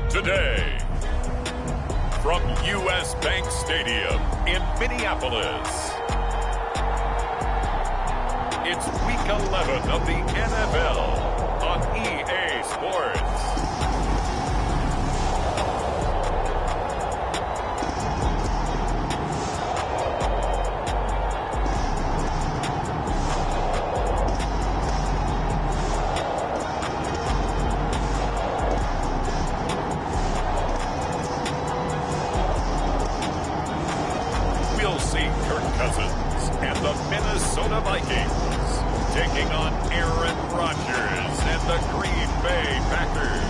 Today, from U.S. Bank Stadium in Minneapolis, it's Week 11 of the NFL on EA Sports. And the Minnesota Vikings taking on Aaron Rodgers and the Green Bay Packers.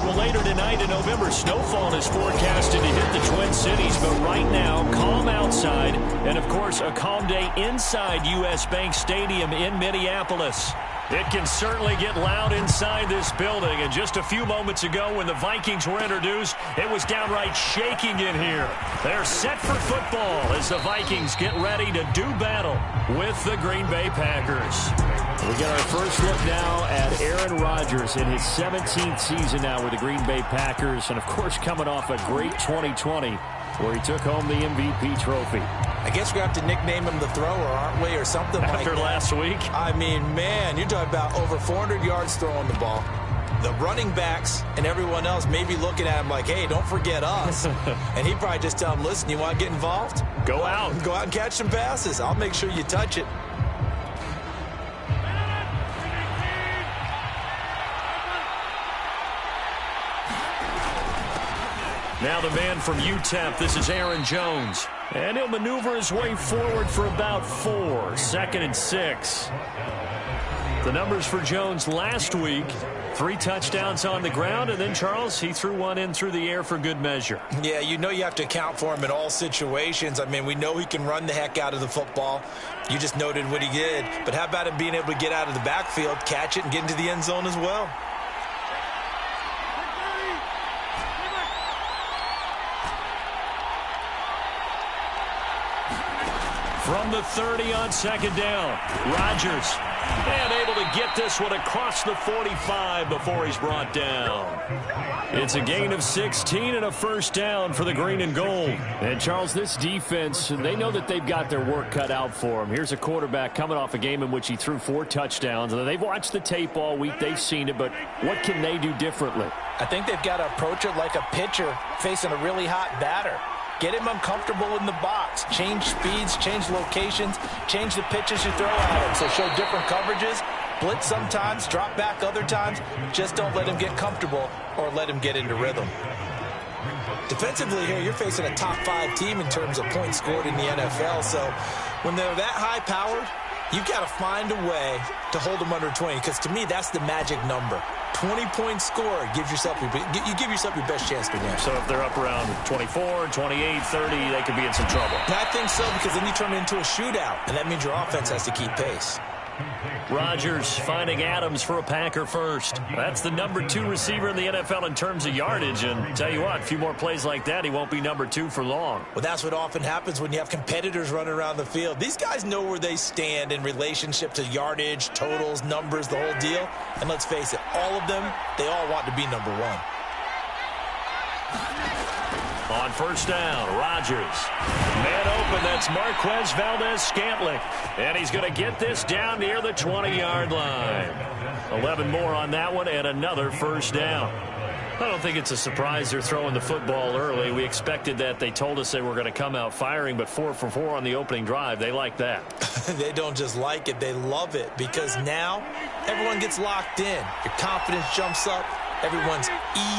Well, later tonight in November, snowfall is forecasted to hit the Twin Cities, but right now, calm outside, and of course, a calm day inside U.S. Bank Stadium in Minneapolis. It can certainly get loud inside this building, and just a few moments ago when the Vikings were introduced, it was downright shaking in here. They're set for football as the Vikings get ready to do battle with the Green Bay Packers. We get our first look now at Aaron Rodgers in his 17th season now with the Green Bay Packers, and of course coming off a great 2020 where he took home the MVP trophy. I guess we have to nickname him the thrower, aren't we, or something like that. After last week? I mean, man, you're talking about over 400 yards throwing the ball. The running backs and everyone else may be looking at him like, hey, don't forget us. And he'd probably just tell them, listen, you want to get involved? Go out. Go out and catch some passes. I'll make sure you touch it. Now the man from UTEP, this is Aaron Jones. And he'll maneuver his way forward for about 4, 2nd and 6. The numbers for Jones last week, 3 touchdowns on the ground, and then, Charles, he threw one in through the air for good measure. Yeah, you know you have to account for him in all situations. I mean, we know he can run the heck out of the football. You just noted what he did. But how about him being able to get out of the backfield, catch it, and get into the end zone as well? From the 30 on 2nd down, Rodgers, and able to get this one across the 45 before he's brought down. It's a gain of 16 and a first down for the green and gold. And, Charles, this defense, they know that they've got their work cut out for them. Here's a quarterback coming off a game in which he threw 4 touchdowns. They've watched the tape all week. They've seen it, but what can they do differently? I think they've got to approach it like a pitcher facing a really hot batter. Get him uncomfortable in the box. Change speeds, change locations, change the pitches you throw at him. So show different coverages, blitz sometimes, drop back other times. Just don't let him get comfortable or let him get into rhythm. Defensively here, you're facing a top 5 team in terms of points scored in the NFL. So when they're that high-powered, you've got to find a way to hold them under 20, because to me, that's the magic number. 20-point score gives yourself you give yourself your best chance to win. So if they're up around 24, 28, 30, they could be in some trouble. And I think so, because then you turn it into a shootout, and that means your offense has to keep pace. Rodgers finding Adams for a Packer first. That's the number 2 receiver in the NFL in terms of yardage. And tell you what, a few more plays like that, he won't be number 2 for long. Well, that's what often happens when you have competitors running around the field. These guys know where they stand in relationship to yardage, totals, numbers, the whole deal. And let's face it, all of them, they all want to be number 1. On first down, Rodgers. Man open, that's Marquez Valdez-Scantling. And he's going to get this down near the 20-yard line. 11 more on that one and another first down. I don't think it's a surprise they're throwing the football early. We expected that. They told us they were going to come out firing, but 4 for 4 on the opening drive. They like that. They don't just like it, they love it, because now everyone gets locked in. Your confidence jumps up. Everyone's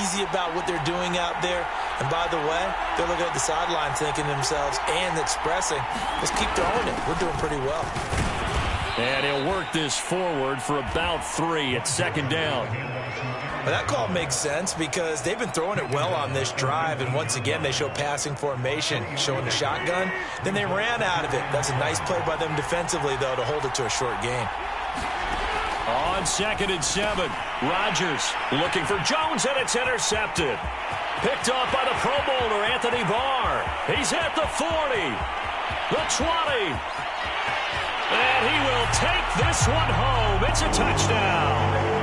easy about what they're doing out there. And by the way, they're looking at the sideline thinking to themselves and expressing, let's keep throwing it. We're doing pretty well. And he'll work this forward for about 3 at 2nd down. Well, that call makes sense because they've been throwing it well on this drive, and once again they show passing formation, showing the shotgun. Then they ran out of it. That's a nice play by them defensively, though, to hold it to a short gain. On 2nd and 7, Rodgers looking for Jones, and it's intercepted. Picked off by the Pro Bowler, Anthony Barr. He's at the 40, the 20. And he will take this one home. It's a touchdown.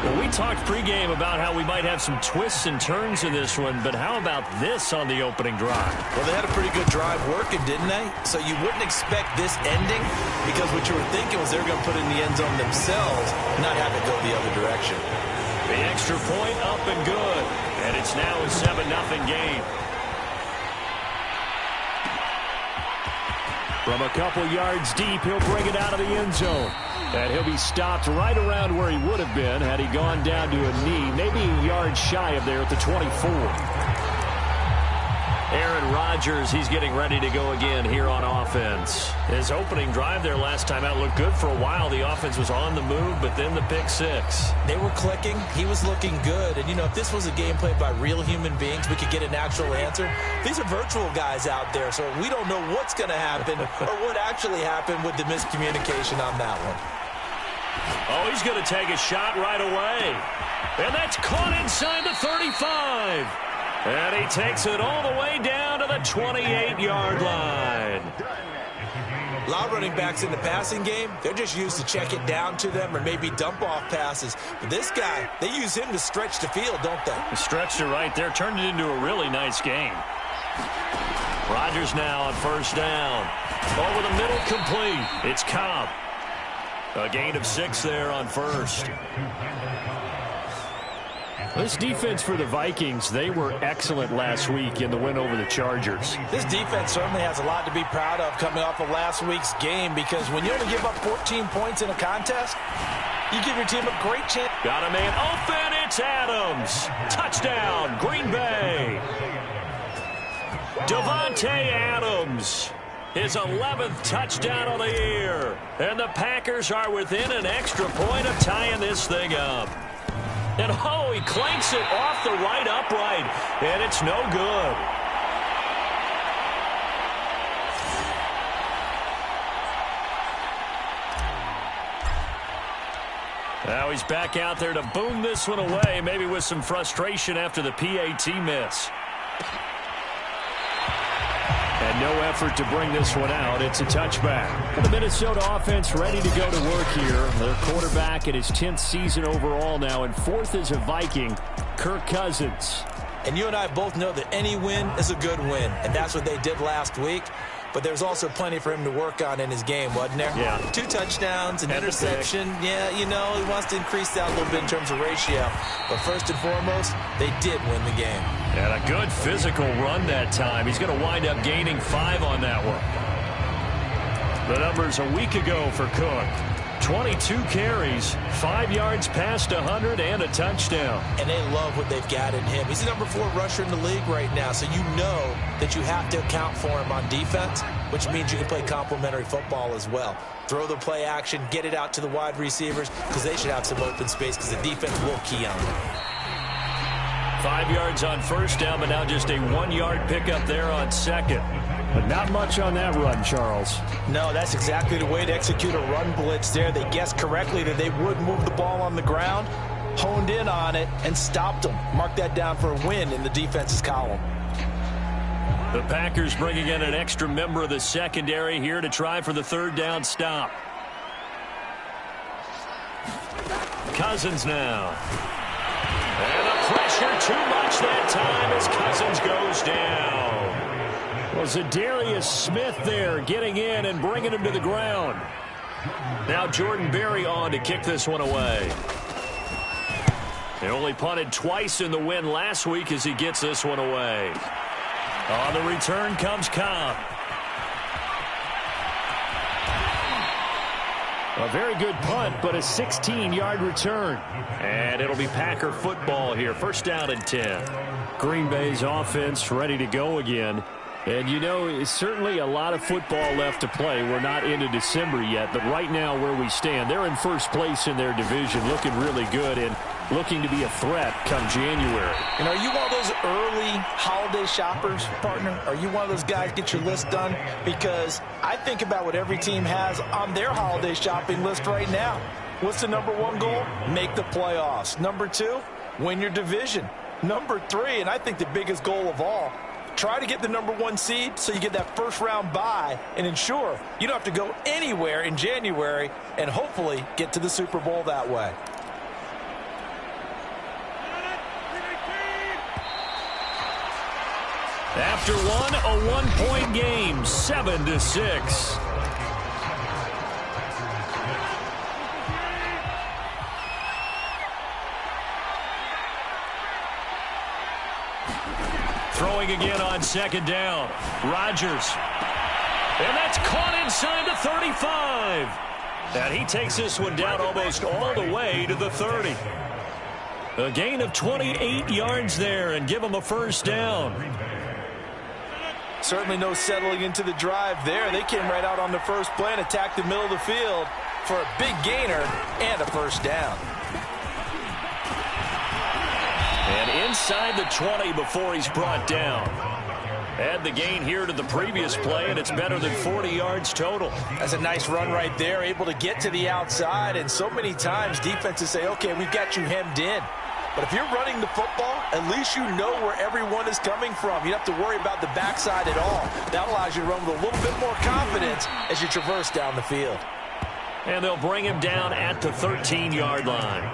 Well, we talked pregame about how we might have some twists and turns in this one, but how about this on the opening drive? Well, they had a pretty good drive working, didn't they? So you wouldn't expect this ending because what you were thinking was they were going to put it in the end zone themselves, not have it go the other direction. The extra point up and good, and it's now a 7-0 game. From a couple yards deep, he'll bring it out of the end zone. And he'll be stopped right around where he would have been had he gone down to a knee, maybe a yard shy of there at the 24. Aaron Rodgers, he's getting ready to go again here on offense. His opening drive there last time out looked good for a while. The offense was on the move, but then the pick six. They were clicking. He was looking good. And, you know, if this was a game played by real human beings, we could get an actual answer. These are virtual guys out there, so we don't know what's going to happen or what actually happened with the miscommunication on that one. Oh, he's going to take a shot right away. And that's caught inside the 35. And he takes it all the way down to the 28-yard line. A lot of running backs in the passing game, they're just used to check it down to them or maybe dump off passes. But this guy, they use him to stretch the field, don't they? He stretched it right there, turned it into a really nice game. Rodgers now on first down. Over the middle, complete. It's Cobb. A gain of 6 there on first. This defense for the Vikings, they were excellent last week in the win over the Chargers. This defense certainly has a lot to be proud of coming off of last week's game because when you only give up 14 points in a contest, you give your team a great chance. Got a man open, it's Adams. Touchdown, Green Bay. Davante Adams. His 11th touchdown of the year. And the Packers are within an extra point of tying this thing up. And, oh, he clanks it off the right upright. And it's no good. Now he's back out there to boom this one away, maybe with some frustration after the PAT miss. And no effort to bring this one out. It's a touchback. The Minnesota offense ready to go to work here. Their quarterback in his 10th season overall now, and 4th as a Viking, Kirk Cousins. And you and I both know that any win is a good win, and that's what they did last week. But there's also plenty for him to work on in his game, wasn't there? Yeah. 2 touchdowns, an interception. Yeah, you know, he wants to increase that a little bit in terms of ratio. But first and foremost, they did win the game. And a good physical run that time. He's going to wind up gaining 5 on that one. The numbers a week ago for Cook. 22 carries, 5 yards past 100, and a touchdown. And they love what they've got in him. He's the number 4 rusher in the league right now, so you know that you have to account for him on defense, which means you can play complementary football as well. Throw the play action, get it out to the wide receivers, because they should have some open space, because the defense will key on them. 5 yards on first down, but now just a 1-yard pickup there on second. But not much on that run, Charles. No, that's exactly the way to execute a run blitz there. They guessed correctly that they would move the ball on the ground, honed in on it, and stopped them. Mark that down for a win in the defense's column. The Packers bringing in an extra member of the secondary here to try for the 3rd down stop. Cousins now. And the pressure too much that time as Cousins goes down. Well, Zadarius Smith there getting in and bringing him to the ground. Now Jordan Berry on to kick this one away. He only punted twice in the win last week as he gets this one away. On the return comes Cobb. A very good punt, but a 16-yard return. And it'll be Packer football here. 1st down and 10. Green Bay's offense ready to go again. And, you know, it's certainly a lot of football left to play. We're not into December yet, but right now where we stand, they're in 1st place in their division, looking really good and looking to be a threat come January. And are you one of those early holiday shoppers, partner? Are you one of those guys get your list done? Because I think about what every team has on their holiday shopping list right now. What's the number 1 goal? Make the playoffs. Number 2, win your division. Number 3, and I think the biggest goal of all, Try to get the #1 seed so you get that first-round bye and ensure you don't have to go anywhere in January and hopefully get to the Super Bowl that way. After one, a one-point game, 7-6. Throwing again on second down. Rodgers. And that's caught inside the 35. And he takes this one down almost all the way to the 30. A gain of 28 yards there and give him a first down. Certainly no settling into the drive there. They came right out on the first play and attacked the middle of the field for a big gainer and a first down. And inside the 20 before he's brought down. Add the gain here to the previous play, and it's better than 40 yards total. That's a nice run right there, able to get to the outside. And so many times defenses say, okay, we've got you hemmed in. But if you're running the football, at least you know where everyone is coming from. You don't have to worry about the backside at all. That allows you to run with a little bit more confidence as you traverse down the field. And they'll bring him down at the 13-yard line.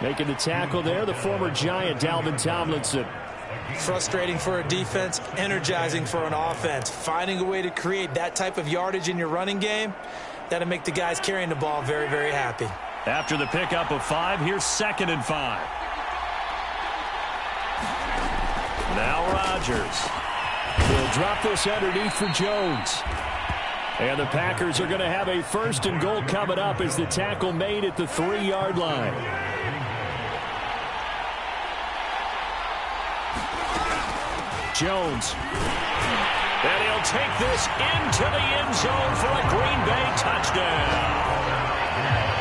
Making the tackle there, the former Giant, Dalvin Tomlinson. Frustrating for a defense, energizing for an offense. Finding a way to create that type of yardage in your running game, that'll make the guys carrying the ball very, very happy. After the pickup of 5, here's 2nd and 5. Now Rodgers. He'll drop this underneath for Jones. And the Packers are going to have a 1st and goal coming up as the tackle made at the 3-yard line. Jones. And he'll take this into the end zone for a Green Bay touchdown.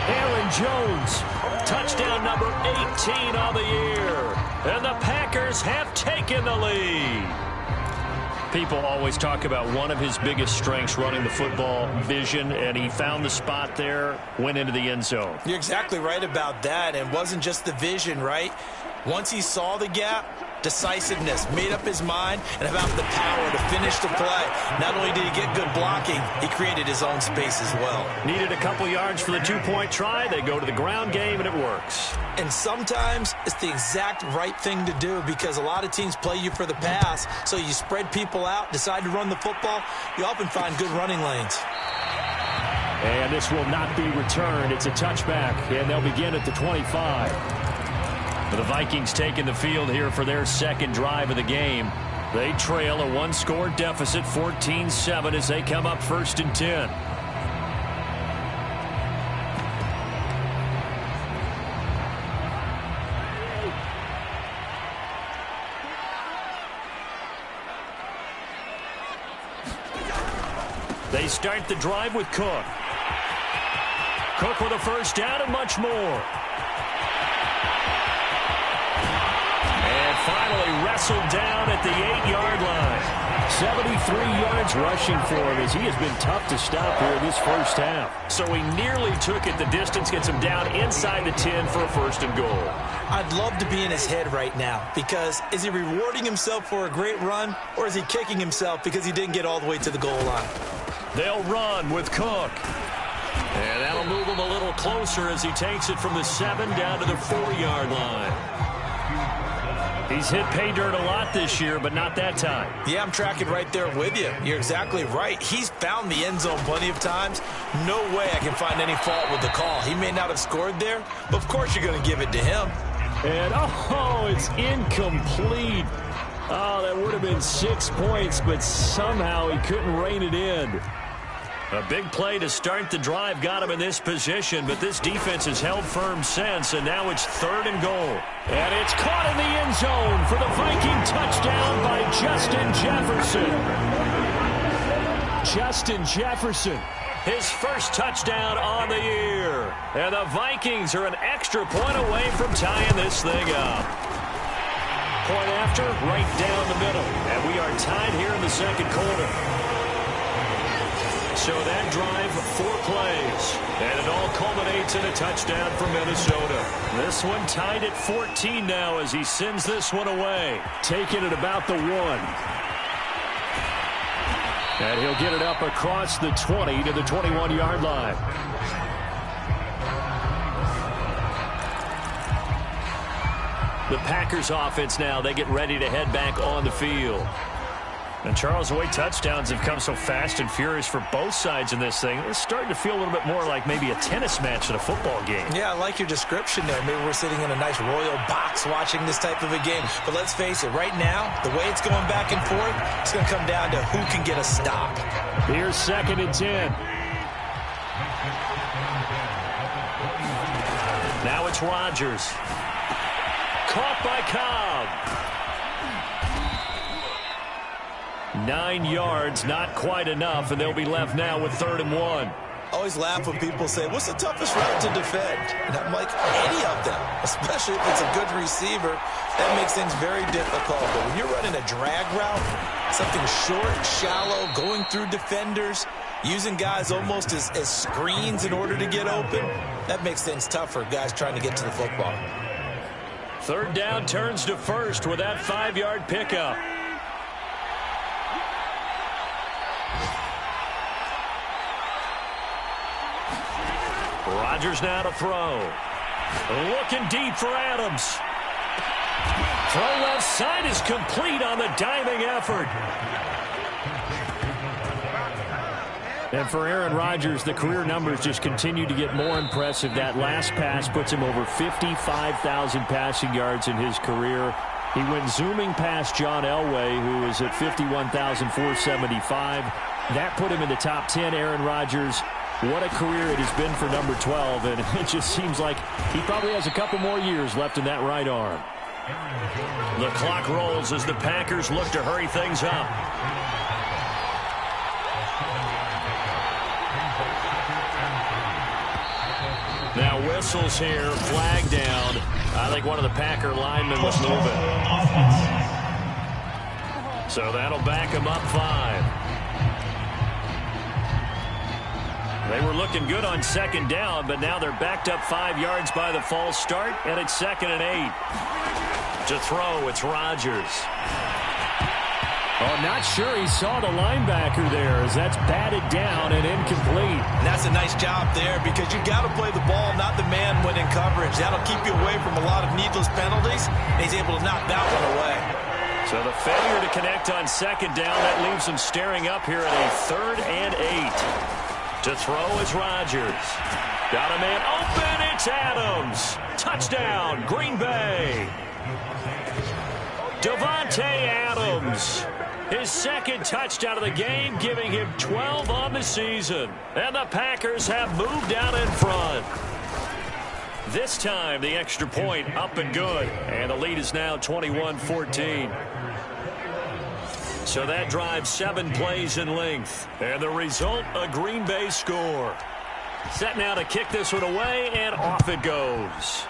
Aaron Jones, touchdown number 18 on the year. And the Packers have taken the lead. People always talk about one of his biggest strengths running the football, vision, and he found the spot there, went into the end zone. You're exactly right about that. And it wasn't just the vision, right? Once he saw the gap, decisiveness, made up his mind, and about the power to finish the play. Not only did he get good blocking, he created his own space as well. Needed a couple yards for the 2-point try. They go to the ground game, and it works. And sometimes it's the exact right thing to do because a lot of teams play you for the pass, so you spread people out, decide to run the football. You often find good running lanes. And this will not be returned. It's a touchback, and they'll begin at the 25. The Vikings taking the field here for their second drive of the game. They trail a one-score deficit, 14-7, as they come up 1st and 10. They start the drive with Cook. Cook with a first down and much more. Finally wrestled down at the 8-yard line. 73 yards rushing for him as he has been tough to stop here this first half. So he nearly took it the distance, gets him down inside the 10 for a 1st and goal. I'd love to be in his head right now because is he rewarding himself for a great run or is he kicking himself because he didn't get all the way to the goal line? They'll run with Cook. And that'll move him a little closer as he takes it from the 7 down to the 4-yard line. He's hit pay dirt a lot this year, but not that time. Yeah, I'm tracking right there with you. You're exactly right. He's found the end zone plenty of times. No way I can find any fault with the call. He may not have scored there, but of course you're going to give it to him. And, oh, it's incomplete. Oh, that would have been 6 points, but somehow he couldn't rein it in. A big play to start the drive got him in this position, but this defense has held firm since, and now it's 3rd and goal. And it's caught in the end zone for the Viking touchdown by Justin Jefferson. Justin Jefferson, his first touchdown on the year. And the Vikings are an extra point away from tying this thing up. Point after, right down the middle. And we are tied here in the second quarter. So that drive, 4 plays. And it all culminates in a touchdown for Minnesota. This one tied at 14 now as he sends this one away. Taking it about the 1. And he'll get it up across the 20 to the 21-yard line. The Packers offense now, they get ready to head back on the field. And Charles, the way touchdowns have come so fast and furious for both sides in this thing, it's starting to feel a little bit more like maybe a tennis match in a football game. Yeah, I like your description there. Maybe we're sitting in a nice royal box watching this type of a game. But let's face it, right now, the way it's going back and forth, it's going to come down to who can get a stop. Here's 2nd and 10. Now it's Rodgers. Caught by Cobb. 9 yards, not quite enough, and they'll be left now with 3rd and 1. I always laugh when people say, what's the toughest route to defend? And I'm like, any of them, especially if it's a good receiver. That makes things very difficult. But when you're running a drag route, something short, shallow, going through defenders, using guys almost as screens in order to get open, that makes things tough for guys trying to get to the football. 3rd down turns to 1st with that 5-yard pickup. Rodgers now to throw. Looking deep for Adams. Throw left side is complete on the diving effort. And for Aaron Rodgers, the career numbers just continue to get more impressive. That last pass puts him over 55,000 passing yards in his career. He went zooming past John Elway, who is at 51,475. That put him in the top 10. Aaron Rodgers, what a career it has been for number 12, and it just seems like he probably has a couple more years left in that right arm. The clock rolls as the Packers look to hurry things up. Now whistles here, flag down. I think one of the Packer linemen was moving. So that'll back him up 5. They were looking good on 2nd down, but now they're backed up 5 yards by the false start, and it's 2nd and 8. To throw, it's Rodgers. Oh, not sure he saw the linebacker there as that's batted down and incomplete. And that's a nice job there because you got to play the ball, not the man when in coverage. That'll keep you away from a lot of needless penalties, and he's able to knock that one away. So the failure to connect on 2nd down, that leaves him staring up here at a 3rd and 8. To throw is Rodgers. Got a man open, it's Adams. Touchdown, Green Bay. Davante Adams. His 2nd touchdown of the game, giving him 12 on the season. And the Packers have moved out in front. This time, the extra point up and good. And the lead is now 21-14. So that drives 7 plays in length. And the result, a Green Bay score. Set now to kick this one away, and off it goes.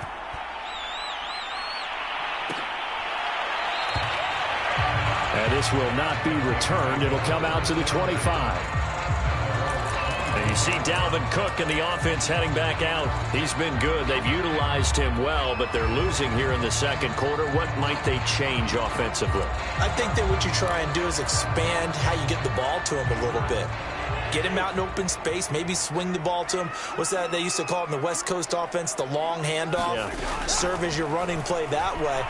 And this will not be returned. It'll come out to the 25. And you see Dalvin Cook and the offense heading back out. He's been good. They've utilized him well, but they're losing here in the 2nd quarter. What might they change offensively? I think that what you try and do is expand how you get the ball to him a little bit. Get him out in open space, maybe swing the ball to him. What's that they used to call it in the West Coast offense, the long handoff? Yeah. Serve as your running play that way,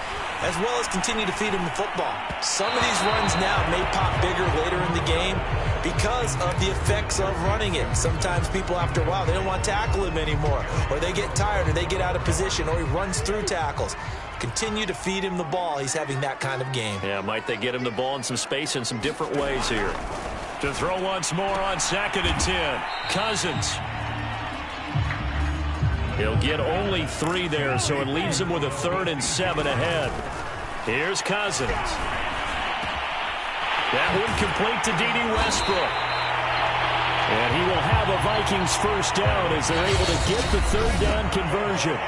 as well as continue to feed him the football. Some of these runs now may pop bigger later in the game because of the effects of running it. Sometimes people, after a while, they don't want to tackle him anymore, or they get tired, or they get out of position, or he runs through tackles. Continue to feed him the ball. He's having that kind of game. Yeah, might they get him the ball in some space in some different ways here. To throw once more on 2nd and 10. Cousins. He'll get only 3 there, so it leaves him with a 3rd and 7 ahead. Here's Cousins. That one complete to D.D. Westbrook. And he will have a Vikings 1st down as they're able to get the 3rd down conversion.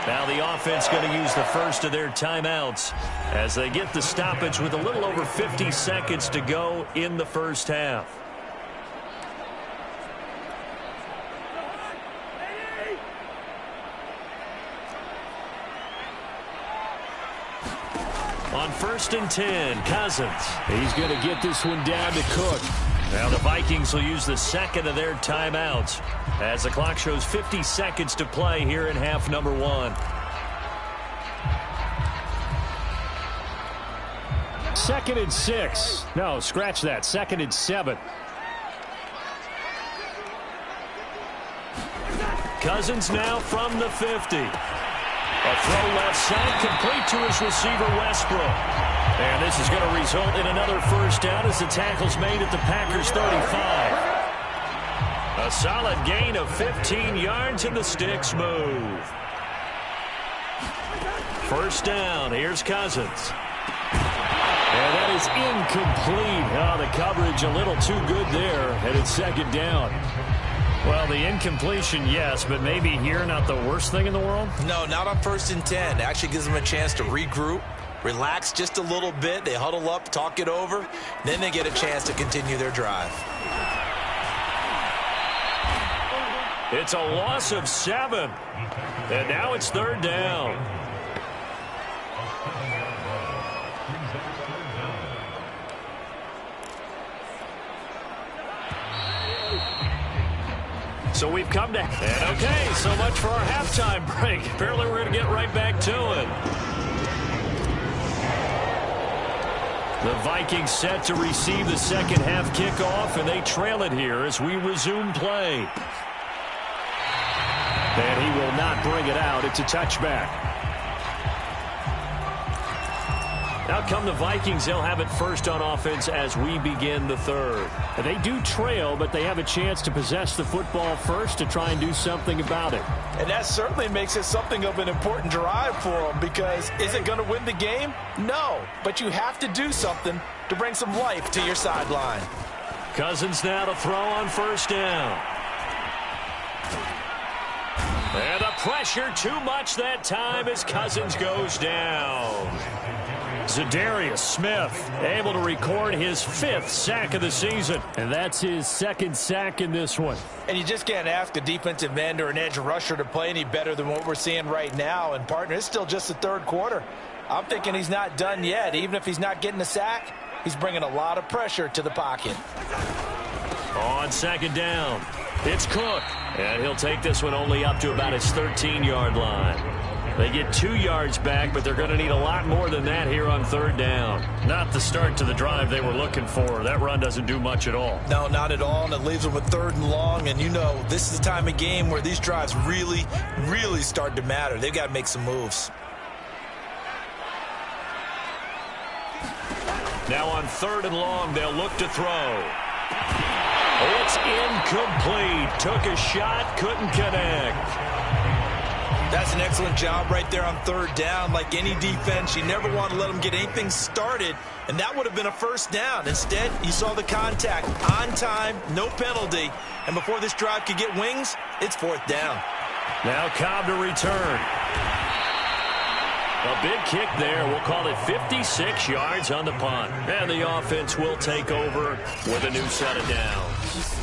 Now the offense going to use the first of their timeouts as they get the stoppage with a little over 50 seconds to go in the 1st half. On 1st and 10, Cousins. He's going to get this one down to Cook. Now the Vikings will use the second of their timeouts as the clock shows 50 seconds to play here in half number 1. Second and 6. No, scratch that. Second and 7. Cousins now from the 50. A throw left side, complete to his receiver, Westbrook. And this is going to result in another first down as the tackle's made at the Packers' 35. A solid gain of 15 yards, and the sticks move. First down, here's Cousins. And that is incomplete. Oh, the coverage a little too good there, and it's second down. Well, the incompletion, yes, but maybe here not the worst thing in the world? No, not on 1st and 10. It actually gives them a chance to regroup, relax just a little bit. They huddle up, talk it over. Then they get a chance to continue their drive. It's a loss of 7. And now it's third down. So we've come to... And okay, so much for our halftime break. Apparently we're going to get right back to it. The Vikings set to receive the second half kickoff, and they trail it here as we resume play. And he will not bring it out. It's a touchback. Out come the Vikings. They'll have it first on offense as we begin the third. They do trail, but they have a chance to possess the football first to try and do something about it. And that certainly makes it something of an important drive for them, because is it going to win the game? No, but you have to do something to bring some life to your sideline. Cousins now to throw on first down. And the pressure too much that time as Cousins goes down. Zadarius Smith able to record his 5th sack of the season. And that's his 2nd sack in this one. And you just can't ask a defensive end or an edge rusher to play any better than what we're seeing right now. And, partner, it's still just the third quarter. I'm thinking he's not done yet. Even if he's not getting a sack, he's bringing a lot of pressure to the pocket. On second down, it's Cook. And he'll take this one only up to about his 13-yard line. They get 2 yards back, but they're going to need a lot more than that here on third down. Not the start to the drive they were looking for. That run doesn't do much at all. No, not at all, and it leaves them with 3rd and long. And, you know, this is the time of game where these drives really, really start to matter. They've got to make some moves. Now on 3rd and long, they'll look to throw. It's incomplete. Took a shot, couldn't connect. That's an excellent job right there on 3rd down. Like any defense, you never want to let them get anything started, and that would have been a first down. Instead, you saw the contact on time, no penalty, and before this drive could get wings, it's 4th down. Now Cobb to return. A big kick there. We'll call it 56 yards on the punt. And the offense will take over with a new set of downs.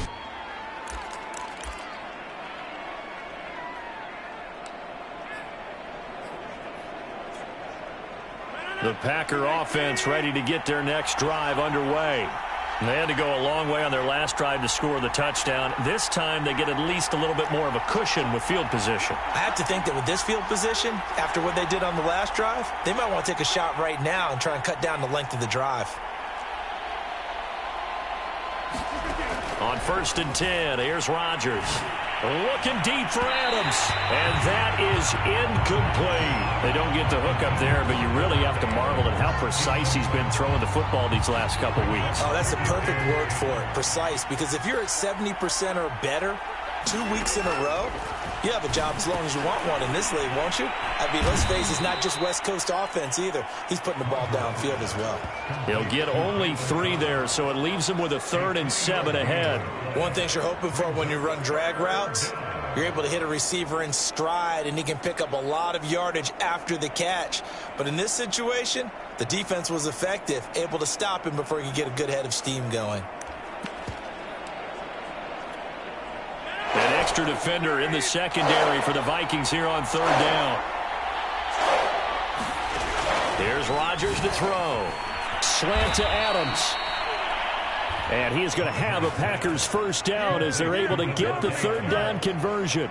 The Packer offense ready to get their next drive underway. They had to go a long way on their last drive to score the touchdown. This time they get at least a little bit more of a cushion with field position. I have to think that with this field position, after what they did on the last drive, they might want to take a shot right now and try and cut down the length of the drive. On 1st and 10, here's Rodgers. Looking deep for Adams. And that is incomplete. They don't get the hook up there, but you really have to marvel at how precise he's been throwing the football these last couple weeks. Oh, that's the perfect word for it, precise. Because if you're at 70% or better 2 weeks in a row, you have a job as long as you want one in this league, won't you? I mean, let's face it, it's not just West Coast offense either. He's putting the ball downfield as well. He'll get only 3 there, so it leaves him with a 3rd and 7 ahead. One thing you're hoping for when you run drag routes, you're able to hit a receiver in stride, and he can pick up a lot of yardage after the catch. But in this situation, the defense was effective, able to stop him before he could get a good head of steam going. An extra defender in the secondary for the Vikings here on 3rd down. Here's Rodgers to throw. Slant to Adams. And he is going to have a Packers first down as they're able to get the third down conversion.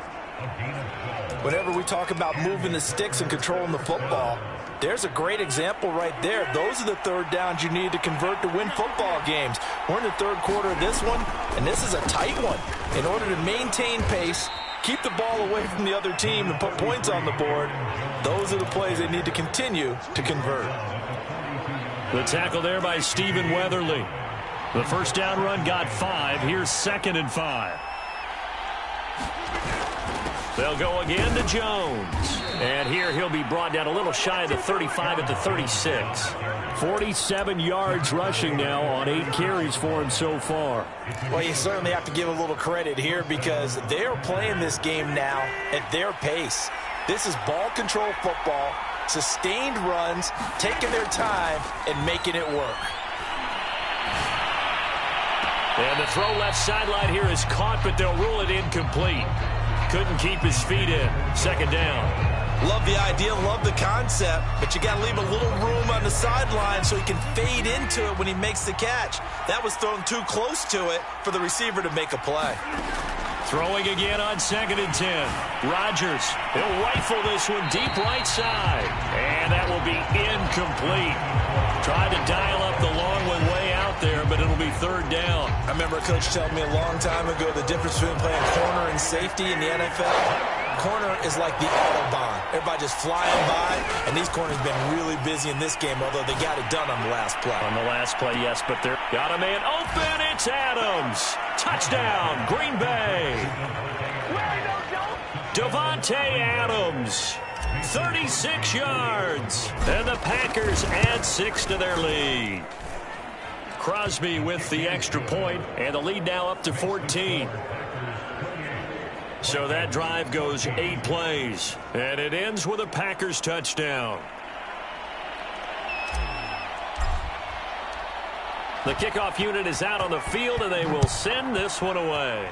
Whenever we talk about moving the sticks and controlling the football, there's a great example right there. Those are the third downs you need to convert to win football games. We're in the third quarter of this one, and this is a tight one. In order to maintain pace, keep the ball away from the other team, and put points on the board, those are the plays they need to continue to convert. The tackle there by Stephen Weatherly. The first down run got 5. Here's 2nd and 5. They'll go again to Jones. And here he'll be brought down a little shy of the 35 at the 36. 47 yards rushing now on 8 carries for him so far. Well, you certainly have to give a little credit here because they're playing this game now at their pace. This is ball control football, sustained runs, taking their time, and making it work. And the throw left sideline here is caught, but they'll rule it incomplete. Couldn't keep his feet in. 2nd down. Love the idea, love the concept, but you got to leave a little room on the sideline so he can fade into it when he makes the catch. That was thrown too close to it for the receiver to make a play. Throwing again on 2nd and 10. Rodgers, he'll rifle this one deep right side. And that will be incomplete. Tried to dial up the long one way out there, but it'll be 3rd down. I remember a coach telling me a long time ago the difference between playing corner and safety in the NFL. Corner is like the Autobahn. Everybody just flying by, and these corners have been really busy in this game, although they got it done on the last play. On the last play, yes, but they're got a man open. It's Adams. Touchdown, Green Bay. Davante Adams. 36 yards. And the Packers add 6 to their lead. Crosby with the extra point, and the lead now up to 14. So that drive goes 8 plays, and it ends with a Packers touchdown. The kickoff unit is out on the field, and they will send this one away.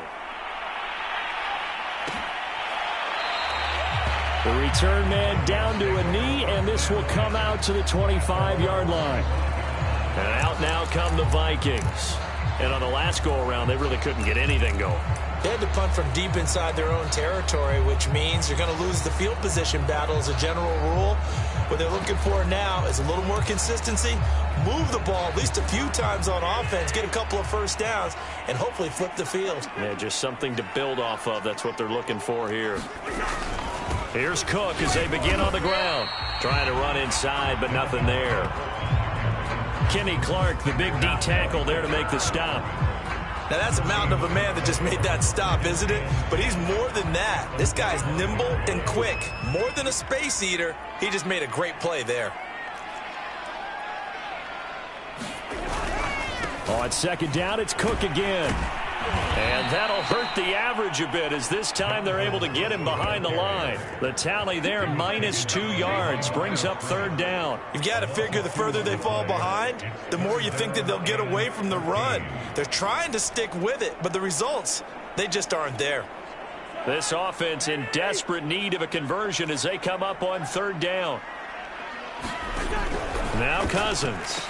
The return man down to a knee, and this will come out to the 25-yard line. And out now come the Vikings. And on the last go-around, they really couldn't get anything going. They had to punt from deep inside their own territory, which means you're going to lose the field position battle as a general rule. What they're looking for now is a little more consistency, move the ball at least a few times on offense, get a couple of first downs, and hopefully flip the field. Yeah, just something to build off of. That's what they're looking for here. Here's Cook as they begin on the ground. Trying to run inside, but nothing there. Kenny Clark, the big D tackle there to make the stop. Now, that's a mountain of a man that just made that stop, isn't it? But he's more than that. This guy's nimble and quick. More than a space eater, he just made a great play there. On 2nd down, it's Cook again. And that'll hurt the average a bit as this time they're able to get him behind the line. The tally there, -2 yards, brings up 3rd down. You've got to figure the further they fall behind, the more you think that they'll get away from the run. They're trying to stick with it, but the results, they just aren't there. This offense in desperate need of a conversion as they come up on 3rd down. Now Cousins.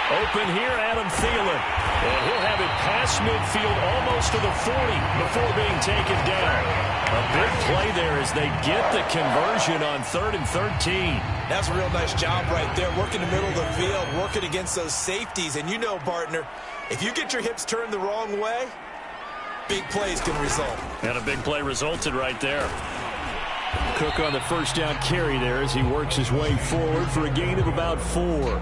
Open here, Adam Thielen. And he'll have it past midfield almost to the 40 before being taken down. A big play there as they get the conversion on 3rd and 13. That's a real nice job right there, working the middle of the field, working against those safeties. And you know, partner, if you get your hips turned the wrong way, big plays can result. And a big play resulted right there. Cook on the first down carry there as he works his way forward for a gain of about 4.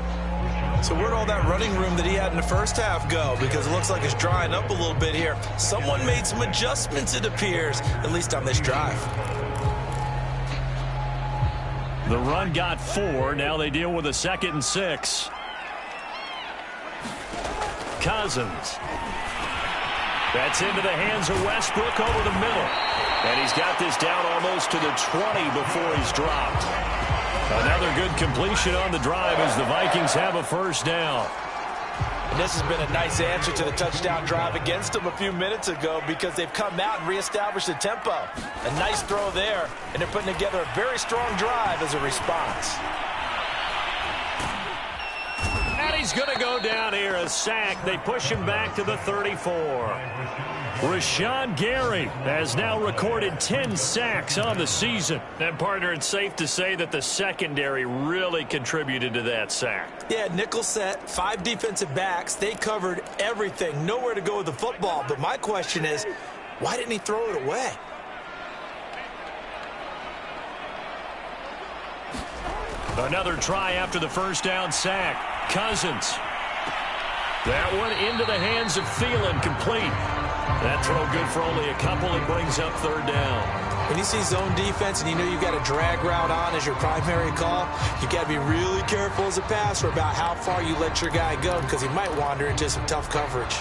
So where'd all that running room that he had in the first half go? Because it looks like it's drying up a little bit here. Someone made some adjustments, it appears, at least on this drive. The run got 4. Now they deal with a 2nd and 6. Cousins. That's into the hands of Westbrook over the middle. And he's got this down almost to the 20 before he's dropped. Another good completion on the drive as the Vikings have a first down. And this has been a nice answer to the touchdown drive against them a few minutes ago because they've come out and reestablished the tempo. A nice throw there, and they're putting together a very strong drive as a response. he's going to go down here, a sack. They push him back to the 34. Rashawn Gary has now recorded 10 sacks on the season. And, partner, it's safe to say that the secondary really contributed to that sack. Yeah, nickel set, 5 defensive backs. They covered everything. Nowhere to go with the football. But my question is, why didn't he throw it away? Another try after the first down sack. Cousins. That one into the hands of Thielen, complete. That throw good for only a couple. It brings up third down. When you see zone defense and you know you've got a drag route on as your primary call, you've got to be really careful as a passer about how far you let your guy go because he might wander into some tough coverage.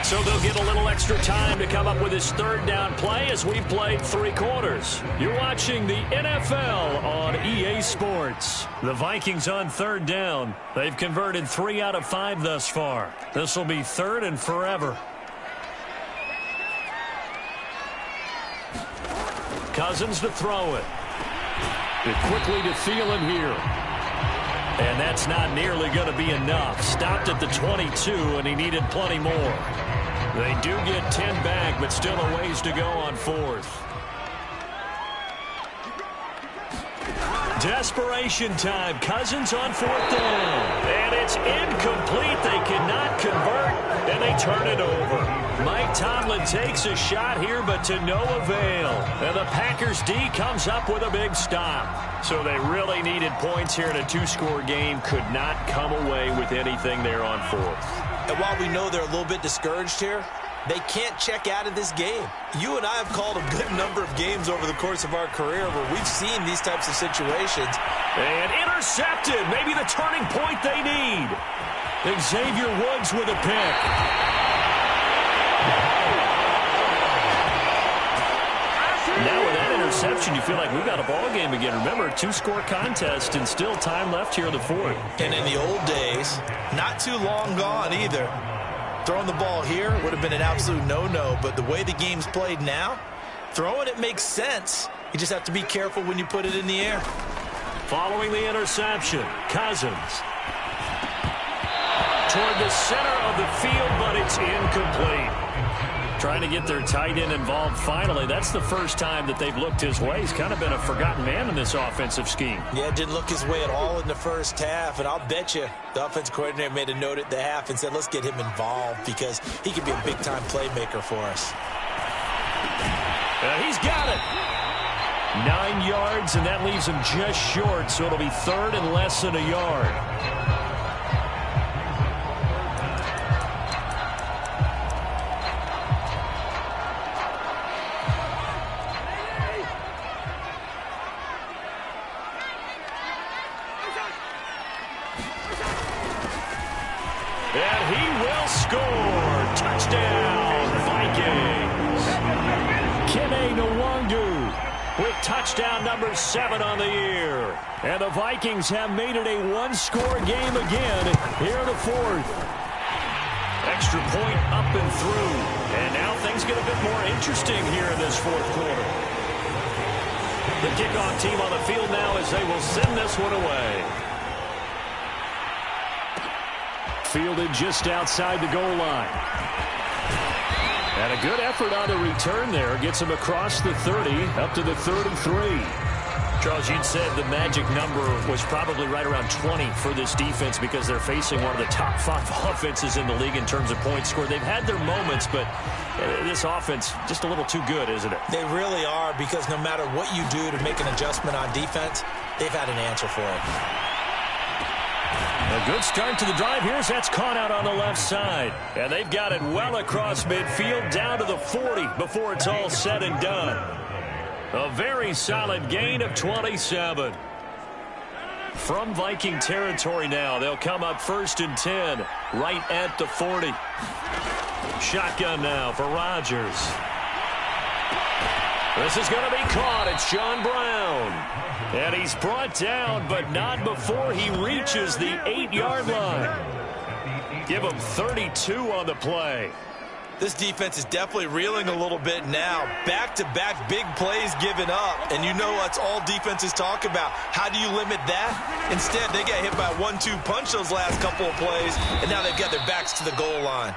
So they'll get a little extra time to come up with his third down play as we've played 3 quarters. You're watching the NFL on EA Sports. The Vikings on third down. They've converted 3 out of 5 thus far. This will be third and forever. Cousins to throw it. It quickly to Thielen here. And that's not nearly going to be enough. Stopped at the 22, and he needed plenty more. They do get 10 back, but still a ways to go on 4th. Desperation time. Cousins on 4th down. And it's incomplete. They cannot convert, and they turn it over. Mike Tomlin takes a shot here, but to no avail. And the Packers D comes up with a big stop. So they really needed points here in a 2-score game. Could not come away with anything there on 4th. And while we know they're a little bit discouraged here, they can't check out of this game. You and I have called a good number of games over the course of our career where we've seen these types of situations. And intercepted. Maybe the turning point they need. Xavier Woods with a pick. Now with that interception, you feel like we've got a ball game again. Remember, 2-score contest and still time left here in the 4th. And in the old days, not too long gone either, throwing the ball here would have been an absolute no-no. But the way the game's played now, throwing it makes sense. You just have to be careful when you put it in the air. Following the interception, Cousins. Toward the center of the field, but it's incomplete. Trying to get their tight end involved finally. That's the first time that they've looked his way. He's kind of been a forgotten man in this offensive scheme. Yeah, didn't look his way at all in the first half. And I'll bet you the offensive coordinator made a note at the half and said, let's get him involved because he could be a big-time playmaker for us. He's got it. 9 yards, and that leaves him just short, so it'll be third and less than a yard. And he will score. Touchdown, Vikings. Kene Nwangu with touchdown number 7 on the year. And the Vikings have made it a 1-score game again here in the 4th. Extra point up and through. And now things get a bit more interesting here in this 4th quarter. The kickoff team on the field now as they will send this one away. Fielded just outside the goal line. And a good effort on the return there. Gets him across the 30, up to the 33. Charles, you'd said the magic number was probably right around 20 for this defense because they're facing one of the top 5 offenses in the league in terms of points scored. They've had their moments, but this offense just a little too good, isn't it? They really are because no matter what you do to make an adjustment on defense, they've had an answer for it. A good start to the drive. Here's that's caught out on the left side. And they've got it well across midfield down to the 40 before it's all said and done. A very solid gain of 27. From Viking territory now, they'll come up 1st and 10 right at the 40. Shotgun now for Rodgers. This is going to be caught. It's John Brown. And he's brought down, but not before he reaches the 8-yard line. Give him 32 on the play. This defense is definitely reeling a little bit now. Back-to-back big plays given up. And you know what's all defenses talk about. How do you limit that? Instead, they got hit by a 1-2 punch those last couple of plays, and now they've got their backs to the goal line.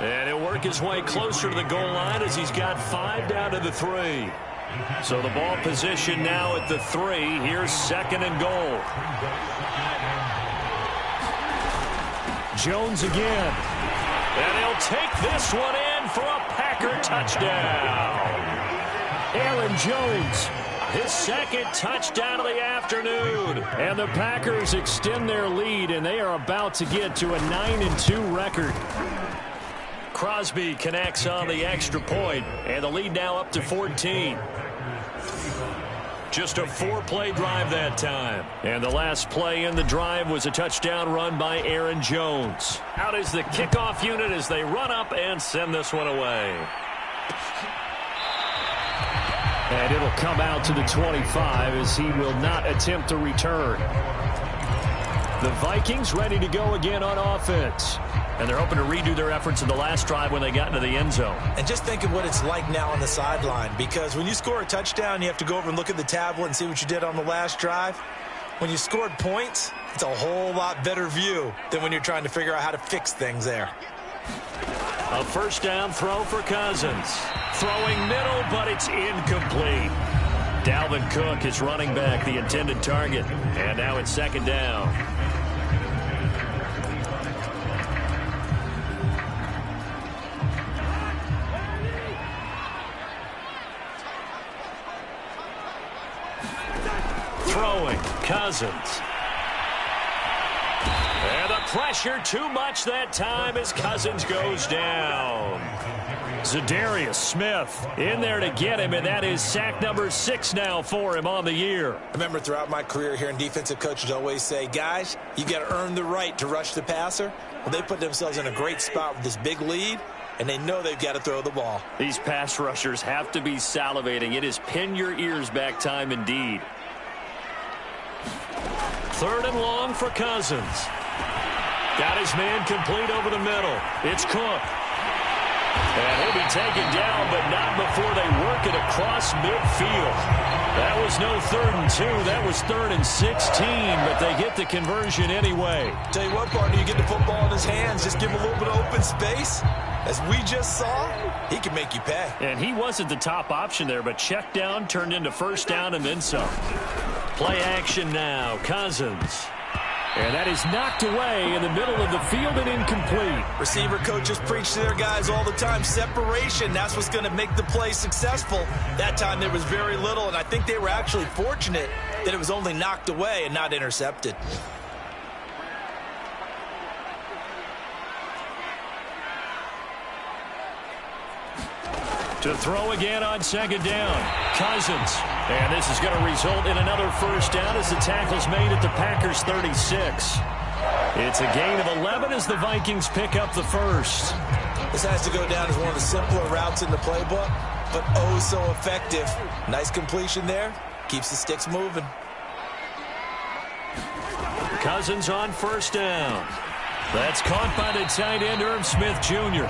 And he'll work his way closer to the goal line as he's got 5 down to the 3. So the ball position now at the 3. Here's 2nd and goal. Jones again. And he'll take this one in for a Packer touchdown. Aaron Jones, his 2nd touchdown of the afternoon. And the Packers extend their lead, and they are about to get to a 9-2 record. Crosby connects on the extra point, and the lead now up to 14. Just a 4-play drive that time. And the last play in the drive was a touchdown run by Aaron Jones. Out is the kickoff unit as they run up and send this one away. And it'll come out to the 25 as he will not attempt to return. The Vikings ready to go again on offense. And they're hoping to redo their efforts in the last drive when they got into the end zone. And just think of what it's like now on the sideline, because when you score a touchdown, you have to go over and look at the tablet and see what you did on the last drive. When you scored points, it's a whole lot better view than when you're trying to figure out how to fix things there. A 1st down throw for Cousins. Throwing middle, but it's incomplete. Dalvin Cook is running back, the intended target. And now it's 2nd down. Throwing, Cousins. And the pressure too much that time as Cousins goes down. Zadarius Smith in there to get him, and that is sack number 6 now for him on the year. I remember throughout my career here, and defensive coaches always say, guys, you got to earn the right to rush the passer. Well, they put themselves in a great spot with this big lead, and they know they've got to throw the ball. These pass rushers have to be salivating. It is pin your ears back time indeed. 3rd and long for Cousins. Got his man complete over the middle. It's Cook. And he'll be taken down, but not before they work it across midfield. That was no 3rd and 2. That was 3rd and 16, but they get the conversion anyway. Tell you what, partner, you get the football in his hands, just give him a little bit of open space. As we just saw, he can make you pay. And he wasn't the top option there, but check down turned into 1st down and then some. Play action now, Cousins. And that is knocked away in the middle of the field and incomplete. Receiver coaches preach to their guys all the time. Separation, that's what's going to make the play successful. That time there was very little, and I think they were actually fortunate that it was only knocked away and not intercepted. To throw again on 2nd down. Cousins. And this is going to result in another 1st down as the tackle's made at the Packers' 36. It's a gain of 11 as the Vikings pick up the 1st. This has to go down as one of the simpler routes in the playbook, but oh so effective. Nice completion there. Keeps the sticks moving. Cousins on 1st down. That's caught by the tight end, Irv Smith Jr.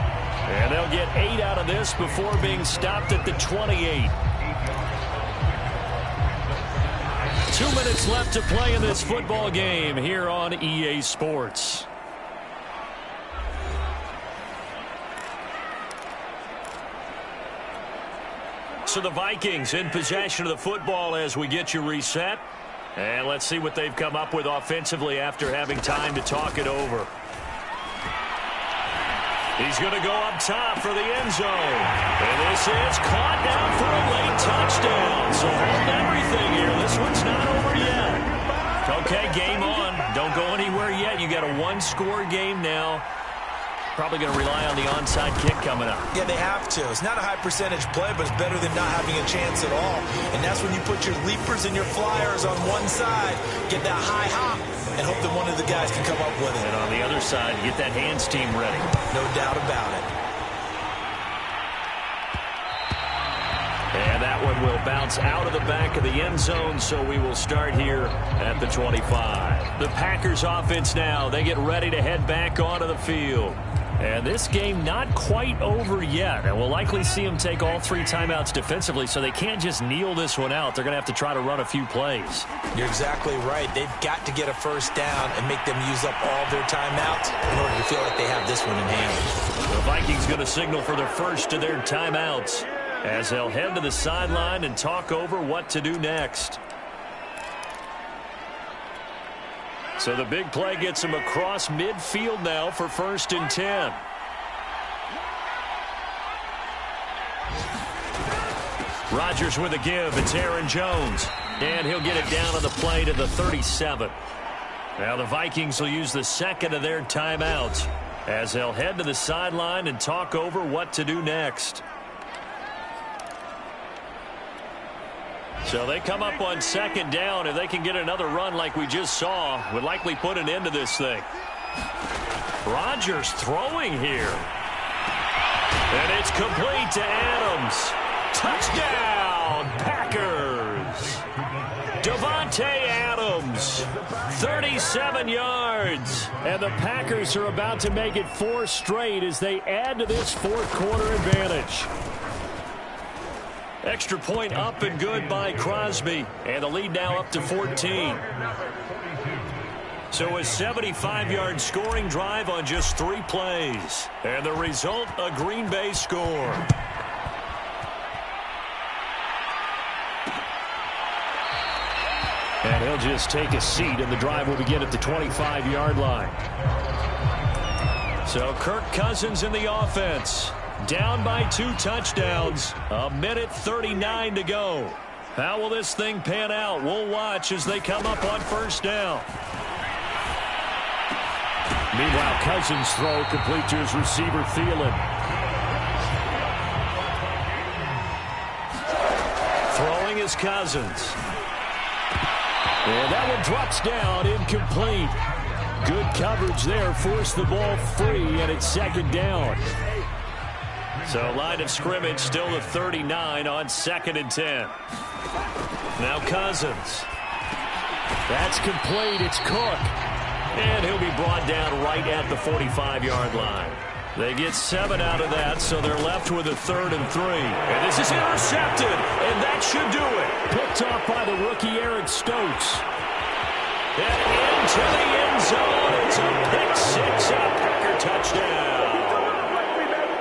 And they'll get 8 out of this before being stopped at the 28. 2 minutes left to play in this football game here on EA Sports. So the Vikings in possession of the football as we get you reset. And let's see what they've come up with offensively after having time to talk it over. He's going to go up top for the end zone. And this is caught down for a late touchdown. So hold everything here. This one's not over yet. Okay, game on. Don't go anywhere yet. You got a 1-score game now. Probably going to rely on the onside kick coming up. Yeah, they have to. It's not a high percentage play, but it's better than not having a chance at all. And that's when you put your leapers and your flyers on one side, get that high hop, and hope that one of the guys can come up with it. And on the other side, get that hands team ready. No doubt about it. And that one will bounce out of the back of the end zone, so we will start here at the 25. The Packers offense now, they get ready to head back onto the field. And this game not quite over yet. And we'll likely see them take all 3 timeouts defensively, so they can't just kneel this one out. They're going to have to try to run a few plays. You're exactly right. They've got to get a first down and make them use up all their timeouts in order to feel like they have this one in hand. The Vikings going to signal for the first of their timeouts as they'll head to the sideline and talk over what to do next. So the big play gets him across midfield now for 1st and 10. Rodgers with a give. It's Aaron Jones. And he'll get it down on the play to the 37. Now the Vikings will use the second of their timeouts as they'll head to the sideline and talk over what to do next. So they come up on 2nd down. If they can get another run like we just saw, would likely put an end to this thing. Rodgers throwing here. And it's complete to Adams. Touchdown, Packers. Davante Adams, 37 yards. And the Packers are about to make it 4 straight as they add to this 4th quarter advantage. Extra point up and good by Crosby. And the lead now up to 14. So a 75-yard scoring drive on just 3 plays. And the result, a Green Bay score. And he'll just take a seat, and the drive will begin at the 25-yard line. So Kirk Cousins in the offense. Down by 2 touchdowns. 1:39 to go. How will this thing pan out? We'll watch as they come up on 1st down. Meanwhile, Cousins' throw complete to his receiver, Thielen. Throwing is Cousins. And that one drops down, incomplete. Good coverage there, forced the ball free, and it's 2nd down. So line of scrimmage still the 39 on 2nd and 10. Now Cousins. That's complete. It's Cook. And he'll be brought down right at the 45-yard line. They get 7 out of that, so they're left with a 3rd and 3. And this is intercepted, and that should do it. Picked off by the rookie Eric Stokes. And into the end zone. It's a pick 6 and a Packer touchdown.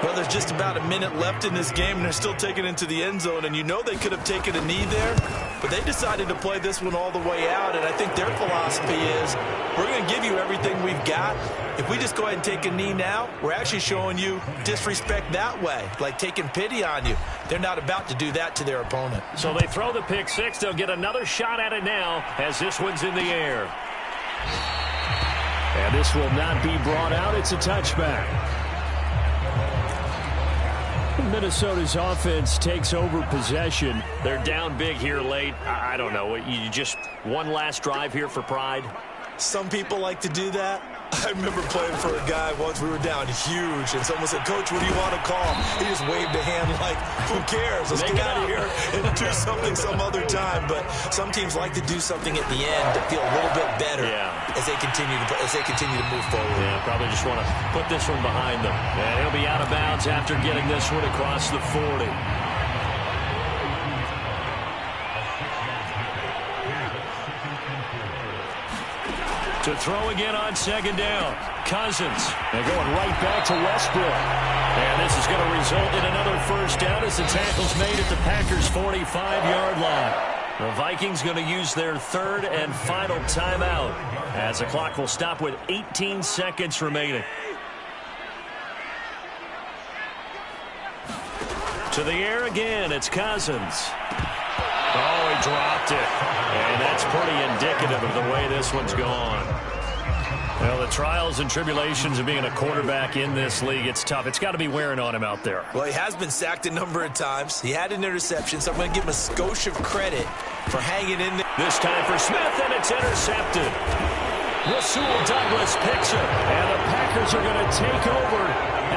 Well, there's just about a minute left in this game, and they're still taking it into the end zone. And you know they could have taken a knee there, but they decided to play this one all the way out. And I think their philosophy is, we're going to give you everything we've got. If we just go ahead and take a knee now, we're actually showing you disrespect that way, like taking pity on you. They're not about to do that to their opponent. So they throw the pick 6. They'll get another shot at it now as this one's in the air. And this will not be brought out. It's a touchback. Minnesota's offense takes over possession. They're down big here late. I don't know. You just one last drive here for pride? Some people like to do that. I remember playing for a guy once. We were down huge, and someone said, "Coach, what do you want to call?" He just waved a hand like, "Who cares? Let's get out of here and do something some other time." But some teams like to do something at the end to feel a little bit better as they continue to move forward. Yeah, probably just want to put this one behind them. And he'll be out of bounds after getting this one across the 40. To throw again on 2nd down. Cousins. They're going right back to Westbrook. And this is going to result in another 1st down as the tackle's made at the Packers' 45-yard line. The Vikings going to use their 3rd and final timeout as the clock will stop with 18 seconds remaining. To the air again. It's Cousins. Oh, he dropped it. And that's pretty indicative of the way this one's gone. Well, the trials and tribulations of being a quarterback in this league, it's tough. It's got to be wearing on him out there. Well, he has been sacked a number of times. He had an interception, so I'm going to give him a skosh of credit for hanging in there. This time for Smith, and it's intercepted. Rasul Douglas picks it, and the Packers are going to take over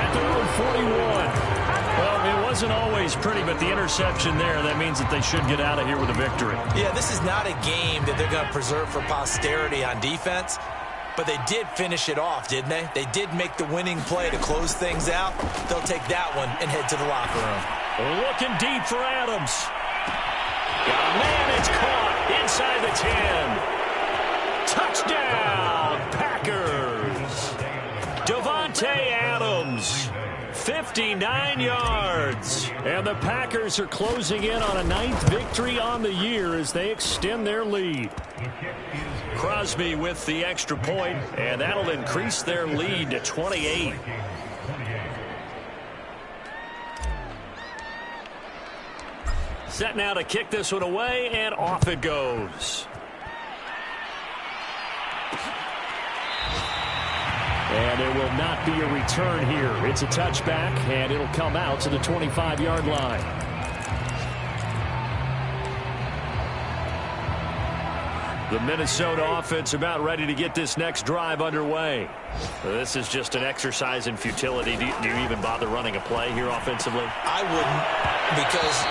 at their own 41. Well, it wasn't always pretty, but the interception there, that means that they should get out of here with a victory. Yeah, this is not a game that they're going to preserve for posterity on defense. But they did finish it off, didn't they? They did make the winning play to close things out. They'll take that one and head to the locker room. Looking deep for Adams. Got a man, it's caught inside the 10. Touchdown, Packers. Davante Adams, 59 yards. And the Packers are closing in on a 9th victory on the year as they extend their lead. Crosby with the extra point, and that'll increase their lead to 28. Set now to kick this one away, and off it goes. And there will not be a return here. It's a touchback, and it'll come out to the 25-yard line. The Minnesota offense about ready to get this next drive underway. This is just an exercise in futility. Do you even bother running a play here offensively? I wouldn't, because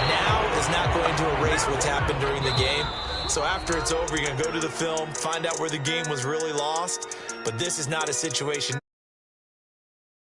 now is not going to erase what's happened during the game. So after it's over, you're going to go to the film, find out where the game was really lost. But this is not a situation.